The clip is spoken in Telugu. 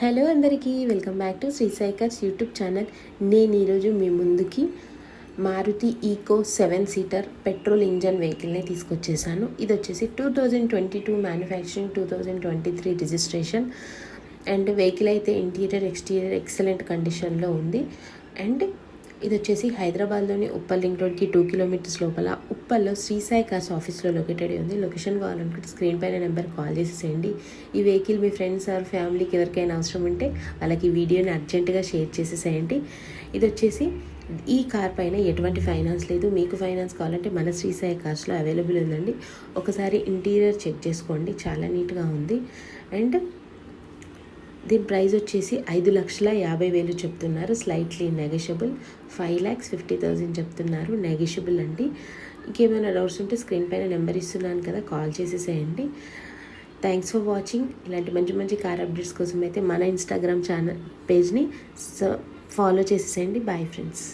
హలో అందరికీ welcome back to Shri Sai cars YouTube channel. నేను ఈరోజు మీ ముందుకి Maruti Eeco 7 seater petrol engine వెహికల్ని తీసుకొచ్చేసాను. ఇది వచ్చేసి 2022 మ్యానుఫ్యాక్చరింగ్, 2023 రిజిస్ట్రేషన్. అండ్ వెహికల్ అయితే ఇంటీరియర్ ఎక్స్టీరియర్ ఎక్సలెంట్ కండిషన్లో ఉంది. అండ్ ఇది వచ్చేసి హైదరాబాద్లోని ఉప్పల్ రింగ్ రోడ్కి 2 కిలోమీటర్స్ లోపల ఉప్పల్లో శ్రీ సాయి కార్స్ ఆఫీస్లో లొకేటెడ్ ఉంది. లొకేషన్ కావాలనుకుంటే స్క్రీన్ పైన నెంబర్ కాల్ చేసేసేయండి. ఈ వెహికల్ మీ ఫ్రెండ్స్ ఆర్ ఫ్యామిలీకి ఎవరికైనా అవసరం ఉంటే వాళ్ళకి ఈ వీడియోని అర్జెంటుగా షేర్ చేసేసేయండి. ఇది వచ్చేసి ఈ కార్ పైన ఎటువంటి ఫైనాన్స్ లేదు. మీకు ఫైనాన్స్ కావాలంటే మన శ్రీ సాయి కార్స్లో అవైలబుల్ ఉందండి. ఒకసారి ఇంటీరియర్ చెక్ చేసుకోండి, చాలా నీట్గా ఉంది. అండ్ దీని ప్రైస్ వచ్చేసి 5,50,000 చెప్తున్నారు. Slightly negotiable. 5,50,000 చెప్తున్నారు, నెగోషియబుల్ అండి. ఇంకేమైనా డౌట్స్ ఉంటే స్క్రీన్ పైన నెంబర్ ఇస్తున్నాను కదా, కాల్ చేసేసేయండి. Thanks for watching. ఇలాంటి మంచి మంచి కార్ అప్డేట్స్ కోసం అయితే మన ఇన్స్టాగ్రామ్ ఛానల్ పేజ్ని ఫాలో చేసేసేయండి. Bye friends.